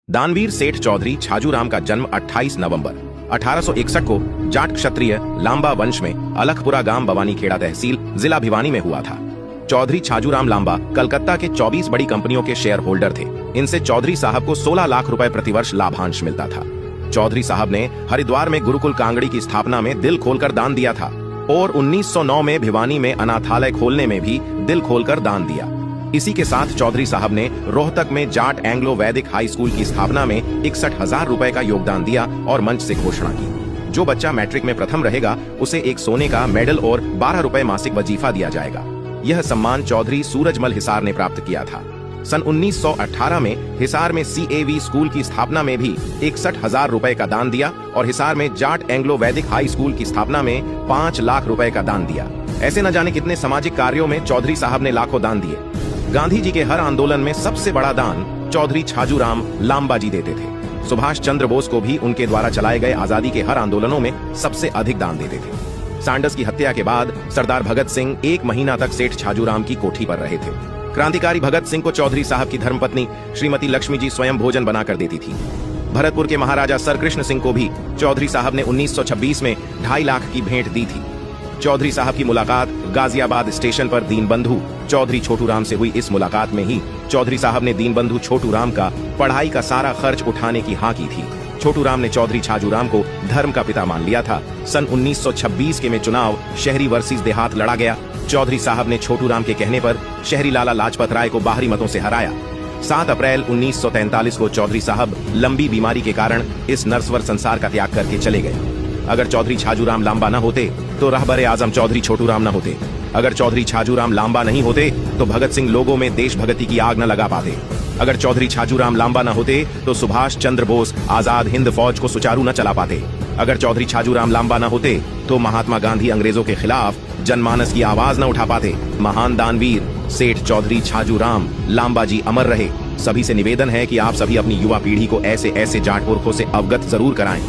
दानवीर सेठ चौधरी छाजूराम का जन्म 28 नवंबर 1861 को जाट क्षत्रिय लांबा वंश में अलखपुरा गांव बवानीखेड़ा तहसील जिला भिवानी में हुआ था। चौधरी छाजूराम लांबा कलकत्ता के 24 बड़ी कंपनियों के शेयर होल्डर थे। इनसे चौधरी साहब को 16 लाख रुपए प्रतिवर्ष लाभांश मिलता था। चौधरी साहब ने हरिद्वार में गुरुकुल कांगड़ी की स्थापना में दिल खोलकर दान दिया था और 1909 में भिवानी में अनाथालय खोलने में भी दिल खोलकर दान दिया। इसी के साथ चौधरी साहब ने रोहतक में जाट एंग्लो वैदिक हाई स्कूल की स्थापना में 61,000 रुपए का योगदान दिया और मंच से घोषणा की, जो बच्चा मैट्रिक में प्रथम रहेगा उसे एक सोने का मेडल और 12 रुपए मासिक वजीफा दिया जाएगा। यह सम्मान चौधरी सूरजमल हिसार ने प्राप्त किया था। सन 1918 में हिसार में CAV स्कूल की स्थापना में भी 61,000 रुपए का दान दिया और हिसार में जाट एंग्लो वैदिक हाई स्कूल की स्थापना में 5 लाख रुपए का दान दिया। ऐसे न जाने कितने सामाजिक कार्यों में चौधरी साहब ने लाखों दान दिए। गांधी जी के हर आंदोलन में सबसे बड़ा दान चौधरी छाजूराम लांबा जी देते थे। सुभाष चंद्र बोस को भी उनके द्वारा चलाए गए आजादी के हर आंदोलनों में सबसे अधिक दान देते थे। सैंडर्स की हत्या के बाद सरदार भगत सिंह 1 महीना तक सेठ छाजूराम की कोठी पर रहे थे। क्रांतिकारी भगत सिंह को चौधरी साहब की धर्मपत्नी श्रीमती लक्ष्मी जी स्वयं भोजन बनाकर देती थी। भरतपुर के महाराजा सर कृष्ण सिंह को भी चौधरी साहब ने 1926 में 2.5 लाख की भेंट दी थी। चौधरी साहब की मुलाकात गाजियाबाद स्टेशन पर दीनबंधु चौधरी छोटूराम से हुई। इस मुलाकात में ही चौधरी साहब ने दीनबंधु छोटूराम का पढ़ाई का सारा खर्च उठाने की हाँ की थी। छोटूराम ने चौधरी छाजूराम को धर्म का पिता मान लिया था। सन 1926 के में चुनाव शहरी वर्सेस देहात लड़ा गया। चौधरी साहब ने छोटूराम के कहने पर शहरी लाला लाजपत राय को बाहरी मतों से हराया। 7 अप्रैल 1943 को चौधरी साहब लंबी बीमारी के कारण इस नरस्वर संसार का त्याग करके चले गए। अगर चौधरी छाजूराम लांबा न होते तो रहबर आजम चौधरी छोटूराम न होते। अगर चौधरी छाजूराम लांबा नहीं होते तो भगत सिंह लोगों में देशभक्ति की आग न लगा पाते। अगर चौधरी छाजूराम लांबा न होते तो सुभाष चंद्र बोस आजाद हिंद फौज को सुचारू न चला पाते। अगर चौधरी छाजूराम लांबा न होते तो महात्मा गांधी अंग्रेजों के खिलाफ जनमानस की आवाज न उठा पाते। महान दानवीर सेठ चौधरी छाजूराम लांबा जी अमर रहे। सभी से निवेदन है कि आप सभी अपनी युवा पीढ़ी को ऐसे जाट पुरखों से अवगत जरूर कराएं।